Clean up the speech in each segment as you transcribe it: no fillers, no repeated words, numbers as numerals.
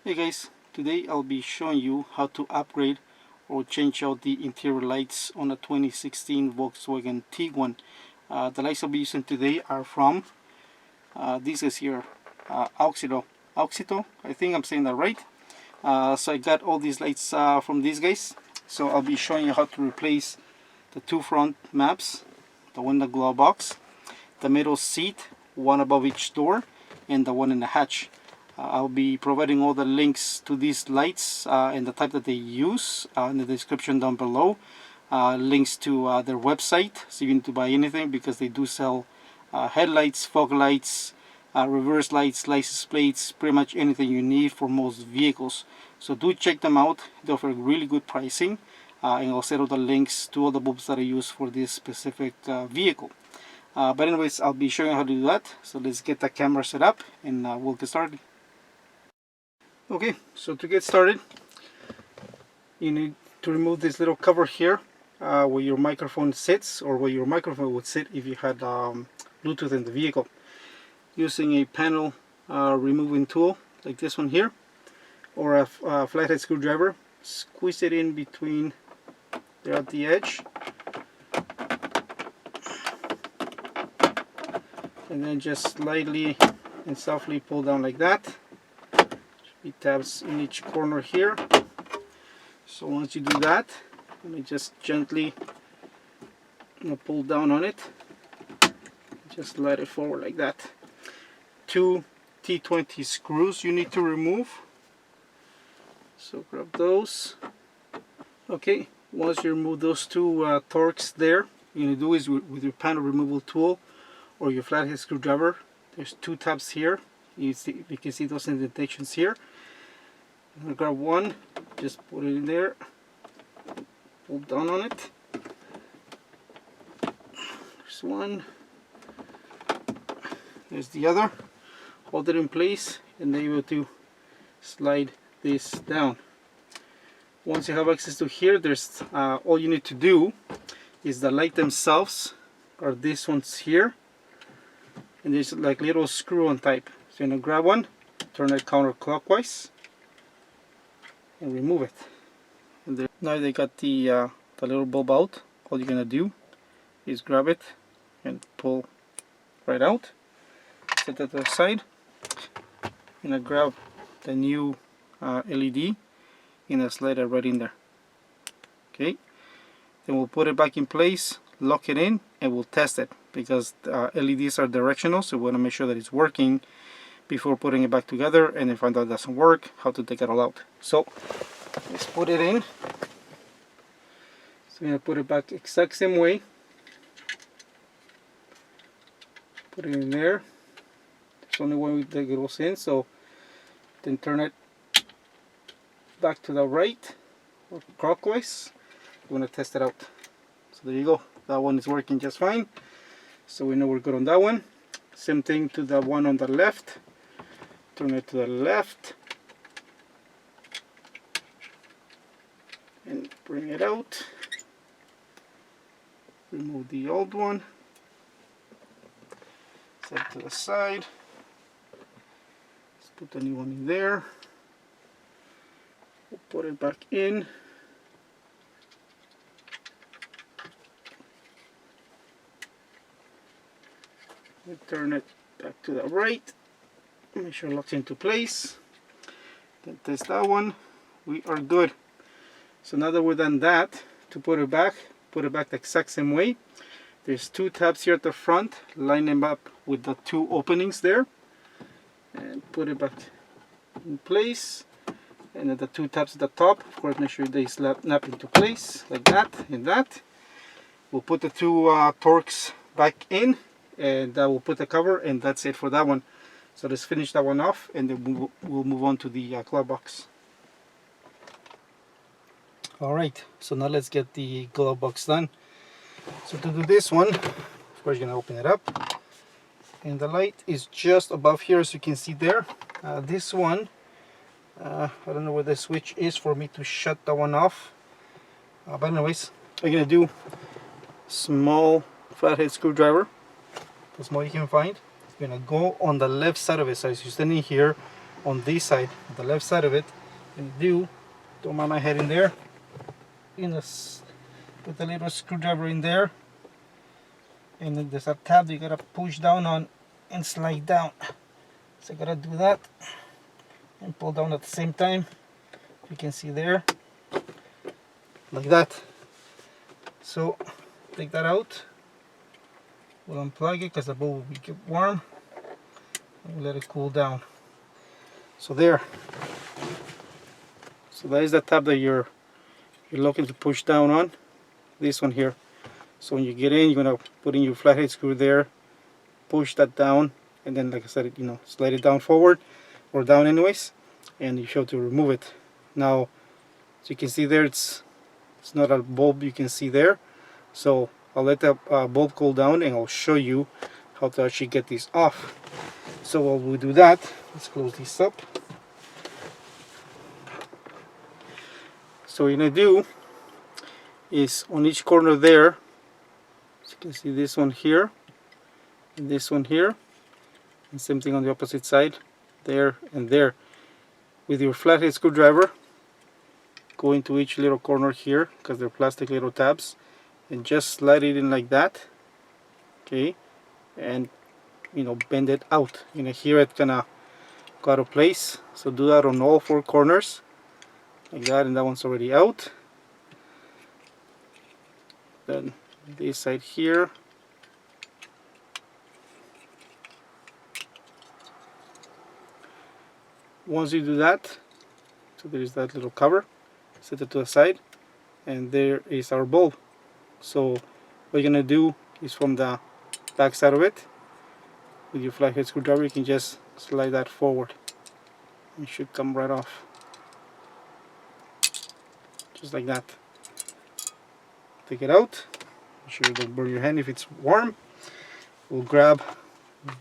Hey guys, today I'll be showing you how to upgrade or change out the interior lights on a 2016 Volkswagen Tiguan. The lights I'll be using today are from these guys here, Auxito. Auxito, I think I'm saying that right. So I got all these lights from these guys. So I'll be showing you how to replace the two front maps, the one in the glove box, the middle seat, one above each door, and the one in the hatch. I'll be providing all the links to these lights and the type that they use in the description down below. Links to their website, so you need to buy anything because they do sell headlights, fog lights, reverse lights, license plates, pretty much anything you need for most vehicles. So do check them out. They offer really good pricing, and I'll set out the links to all the bulbs that I use for this specific vehicle. But anyways, I'll be showing you how to do that. So let's get the camera set up and we'll get started. Okay, so to get started, you need to remove this little cover here where your microphone sits, or where your microphone would sit if you had Bluetooth in the vehicle. Using a panel removing tool like this one here, or a flathead screwdriver, squeeze it in between there at the edge, and then just slightly and softly pull down like that. It tabs in each corner here. So once you do that, let me just gently pull down on it. Just slide it forward like that. 2 T20 screws you need to remove. So grab those. Okay, once you remove those two Torx there, you're going to do is with your panel removal tool or your flathead screwdriver, there's two tabs here. You can see those indentations here. I'm going to grab one, just put it in there, pull down on it. There's one, there's the other. Hold it in place and then you're able to slide this down. Once you have access to here, there's all you need to do is the light themselves are these ones here, and there's like little screw on type. So you're going to grab one, turn it counterclockwise, and remove it. And there, now they got the little bulb out. All you're gonna do is grab it and pull right out. Set that to the side. I'm gonna grab the new LED and slide it right in there. Okay. Then we'll put it back in place, lock it in, and we'll test it because LEDs are directional, so we want to make sure that it's working before putting it back together, and if find out it doesn't work, how to take it all out. So let's put it in. So I'm going to put it back exact same way. Put it in there. There's only one way that it goes in, so then turn it back to the right or clockwise. We're going to test it out. So there you go. That one is working just fine. So we know we're good on that one. Same thing to the one on the left. Turn it to the left and bring it out. Remove the old one, set it to the side. Let's put the new one in there. We'll put it back in. We turn it back to the right. Make sure it locks into place. Then test that one. We are good. So now that we're done that, to put it back the exact same way. There's two tabs here at the front. Line them up with the two openings there. And put it back in place. And then the two tabs at the top. Of course, make sure they snap into place like that and that. We'll put the two Torx back in. And we'll put the cover, and that's it for that one. So let's finish that one off, and then we'll move on to the glove box. Alright, so now let's get the glove box done. So to do this one, of course you're going to open it up. And the light is just above here, as you can see there. This one, I don't know where the switch is for me to shut that one off. But anyways, I'm going to do small flathead screwdriver. The small you can find. You're gonna go on the left side of it. So as you're standing here, on this side, the left side of it. And don't mind my head in there. Put the little screwdriver in there, and then there's a tab you gotta push down on and slide down. So I gotta do that and pull down at the same time. You can see there, like that. So take that out. We'll unplug it because the bulb will get warm, and we'll let it cool down. So there. So that is the tab that you're looking to push down on. This one here. So when you get in, you're gonna put in your flathead screw there, push that down, and then, like I said, slide it down forward or down anyways, and you show to remove it. Now, as you can see there, it's not a bulb you can see there. So I'll let the bulb cool down, and I'll show you how to actually get these off. So while we do that, let's close this up. So what you're gonna do is on each corner there, as you can see, this one here and this one here, and same thing on the opposite side, there and there. With your flathead screwdriver, go into each little corner here, because they're plastic little tabs, and just slide it in like that, okay, and bend it out. Here it's gonna go out of place, so do that on all four corners like that, and that one's already out. Then this side here, once you do that, so there is that little cover, set it to the side, and there is our bulb. So what you're gonna do is from the back side of it, with your flathead screwdriver, you can just slide that forward. It should come right off, just like that. Take it out. Make sure you don't burn your hand if it's warm. We'll grab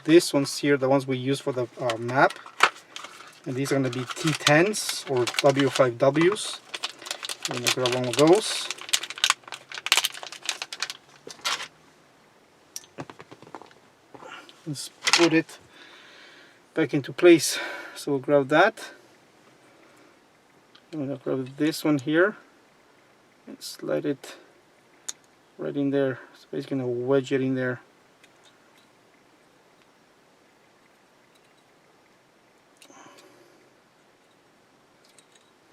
these ones here, the ones we use for the map, and these are going to be T10s or W5Ws. I'm going to grab one of those. Let's put it back into place. So we'll grab that. I'm going to grab this one here and slide it right in there. So basically going to wedge it in there.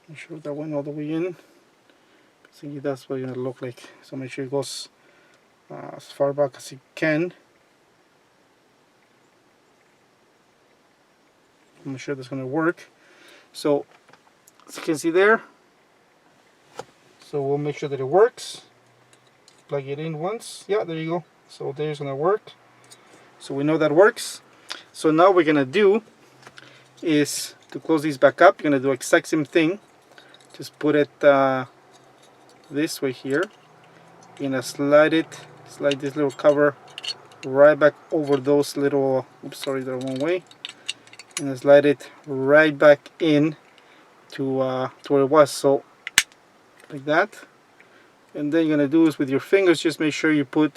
Make sure that went all the way in. See, that's what it's going to look like. So make sure it goes as far back as you can. I'm sure that's going to work. So as you can see there, so we'll make sure that it works. Plug it in once. Yeah, there you go. So there's going to work. So we know that works. So now what we're going to do is to close these back up. You're going to do the exact same thing. Just put it this way here. You're going to slide this little cover right back over those little, oops, sorry, the wrong way. And slide it right back in to where it was, so like that. And then you're gonna do is with your fingers, just make sure you pull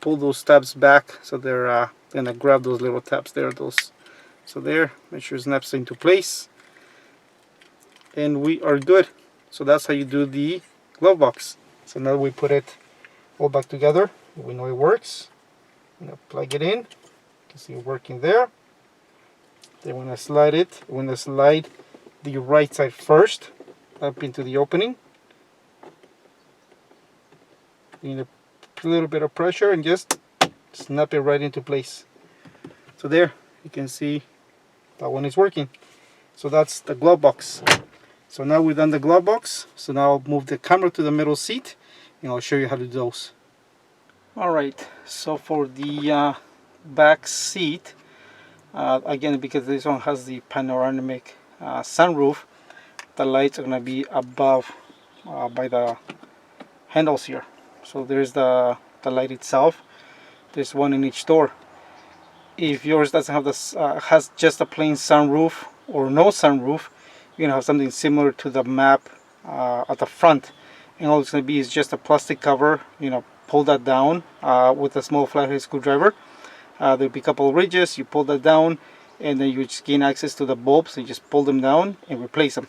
those tabs back, so they're gonna grab those little tabs there. So there, make sure it snaps into place, and we are good. So that's how you do the glove box. So now we put it all back together. We know it works. I'm gonna plug it in. You can see it working there. Then when I slide it, when I slide the right side first up into the opening, you need a little bit of pressure and just snap it right into place. So there, you can see that one is working. So that's the glove box. So now we've done the glove box. So now I'll move the camera to the middle seat and I'll show you how to do those. Alright, so for the back seat, again, because this one has the panoramic sunroof, the lights are going to be above by the handles here. So there's the light itself. There's one in each door. If yours doesn't have this, has just a plain sunroof or no sunroof, you're going to have something similar to the map at the front. And all it's going to be is just a plastic cover. Pull that down with a small flathead screwdriver. There'll be a couple of ridges. You pull that down and then you just gain access to the bulbs, so you just pull them down and replace them.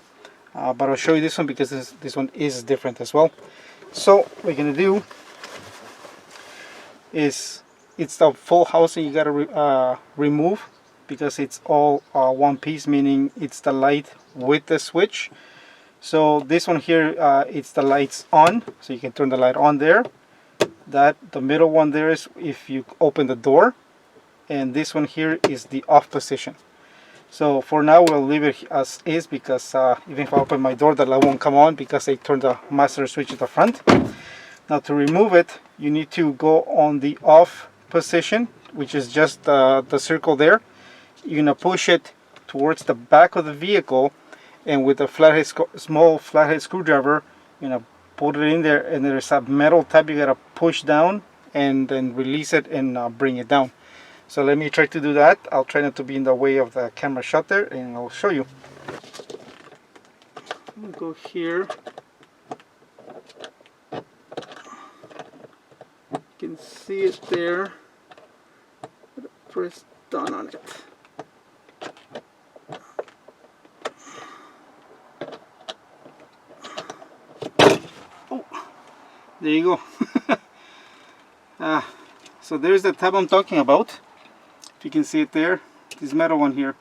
But I'll show you this one because this one is different as well. So what we're gonna do is, it's the full housing you gotta remove, because it's all one piece, meaning it's the light with the switch. So this one here, it's the lights on, so you can turn the light on there. The middle one there is if you open the door, and this one here is the off position. So for now we'll leave it as is, because even if I open my door, the light won't come on because I turned the master switch at the front. Now to remove it, you need to go on the off position, which is just the circle there. You're gonna push it towards the back of the vehicle, and with a small flathead screwdriver, you're gonna put it in there, and there's a metal tab you gotta push down and then release it and bring it down. So let me try to do that. I'll try not to be in the way of the camera shot there, and I'll show you. I'll go here. You can see it there. Press down on it. Oh, there you go. So there's the tab I'm talking about. If you can see it there, this metal one here.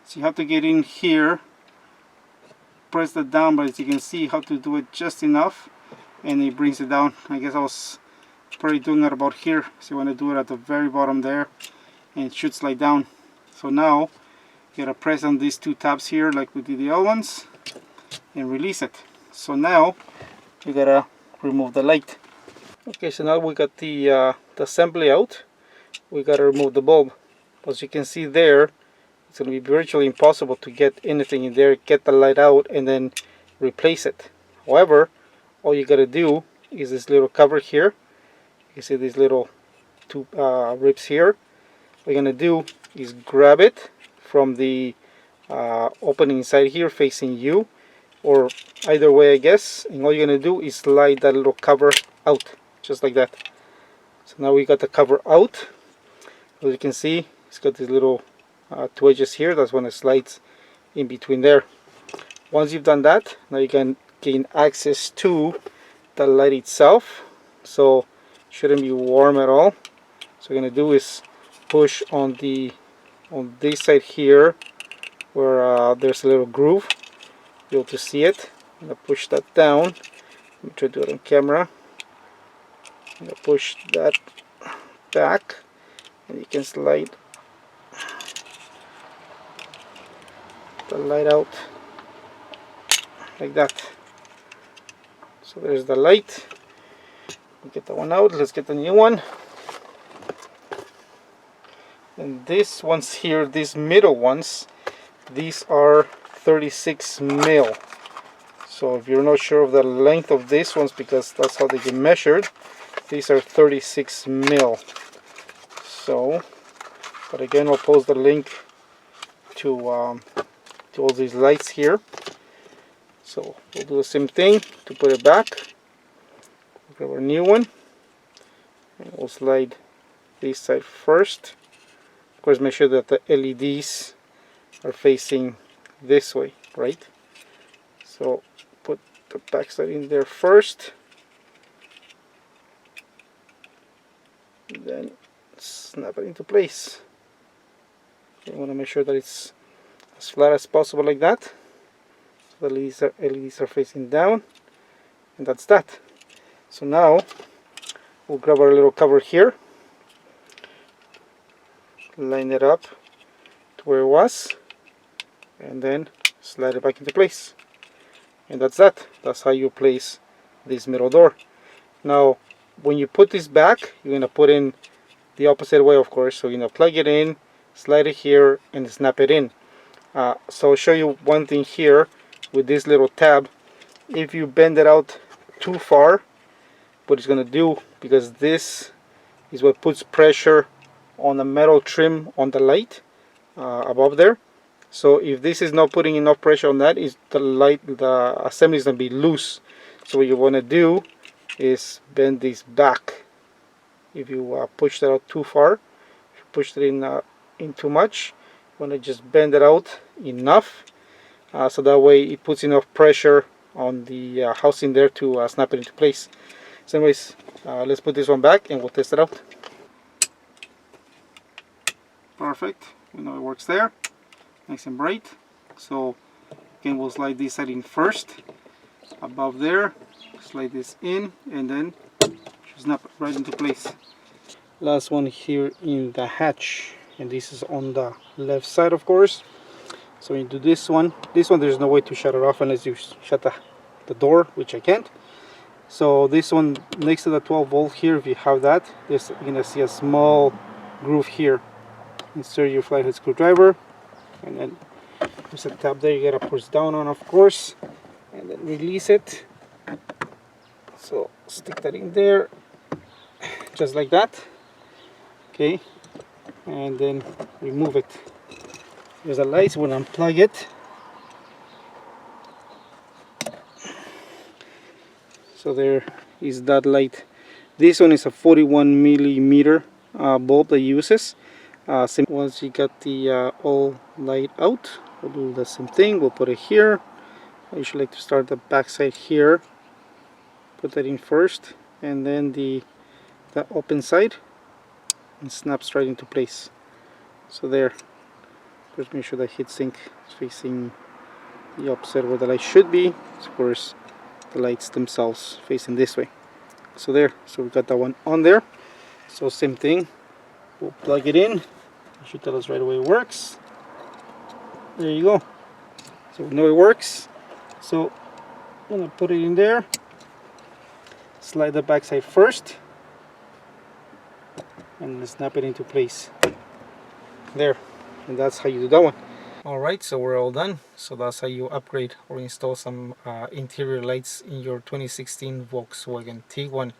So you have to get in here, press that down, but as you can see, you have to do it just enough, and it brings it down. I guess I was probably doing it about here, so you want to do it at the very bottom there, and it should slide down. So now you gotta press on these two tabs here like we did the other ones, and release it. So now you gotta remove the light. Okay, so now we got the assembly out. We gotta remove the bulb. As you can see there, it's gonna be virtually impossible to get anything in there, get the light out, and then replace it. However, all you gotta do is this little cover here. You see these little two ribs here. What you're gonna do is grab it from the opening inside here facing you, or either way I guess, and all you're gonna do is slide that little cover out, just like that. So now we got the cover out. As you can see, it's got these little two edges here. That's when it slides in between there. Once you've done that, now you can gain access to the light itself. So it shouldn't be warm at all. So what we're gonna do is push on this side here, where there's a little groove. You'll be able to see it. I'm gonna push that down. Let me try to do it on camera. I'm gonna push that back, and you can slide the light out like that. So there's the light. We'll get that one out. Let's get the new one. And these ones here, these middle ones, these are 36 mil. So if you're not sure of the length of these ones, because that's how they get measured, these are 36 mil. So, but again, I'll post the link to all these lights here. So we'll do the same thing to put it back. Grab our new one, and we'll slide this side first. Of course, make sure that the LEDs are facing this way, right? So put the back side in there first, and then snap it into place. You want to make sure that it's as flat as possible like that. So the LEDs are facing down, and that's that. So now we'll grab our little cover here, line it up to where it was, and then slide it back into place. And that's that. That's how you place this middle door. Now when you put this back, you're going to put in the opposite way, of course. So you're going to plug it in, slide it here, and snap it in. So I'll show you one thing here with this little tab. If you bend it out too far, what it's going to do, because this is what puts pressure on the metal trim on the light above there. So if this is not putting enough pressure on that, the assembly is going to be loose. So what you want to do is bend this back. If you push that out too far, if you push it in too much, want to just bend it out enough, so that way it puts enough pressure on the housing there to snap it into place. So anyways, let's put this one back and we'll test it out. Perfect, we know it works there, nice and bright. So again, we'll slide this side in first, above there, slide this in, and then snap it right into place. Last one here in the hatch, and this is on the left side, of course. So you do this one there's no way to shut it off unless you shut the door, which I can't. So this one next to the 12 volt here, if you have that, you're gonna see a small groove here. Insert your flathead screwdriver, and then there's a tab there you gotta push down on, of course, and then release it. So stick that in there, just like that. Okay, and then remove it. There's a light, so we'll unplug it. So there is that light. This one is a 41 millimeter bulb that uses. Once you got the all light out, we'll do the same thing. We'll put it here. I usually like to start the back side here. Put that in first, and then the open side, and snaps right into place. So there. Just make sure the heatsink is facing the opposite where the light should be. Of course, the lights themselves facing this way. So there. So we got that one on there. So same thing. We'll plug it in. It should tell us right away it works. There you go. So we know it works. So I'm gonna put it in there. Slide the back side first, and snap it into place. There, and that's how you do that one. Alright, so we're all done. So that's how you upgrade or install some interior lights in your 2016 Volkswagen Tiguan.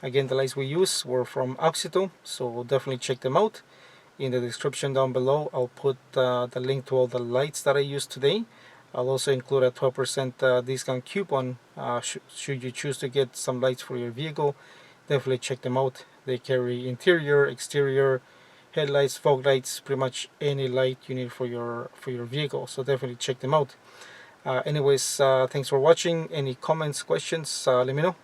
Again, the lights we use were from Auxito, so definitely check them out. In the description down below, I'll put the link to all the lights that I used today. I'll also include a 12% discount coupon should you choose to get some lights for your vehicle. Definitely check them out. They carry interior, exterior, headlights, fog lights, pretty much any light you need for your vehicle. So definitely check them out. Anyways, thanks for watching. Any comments, questions, let me know.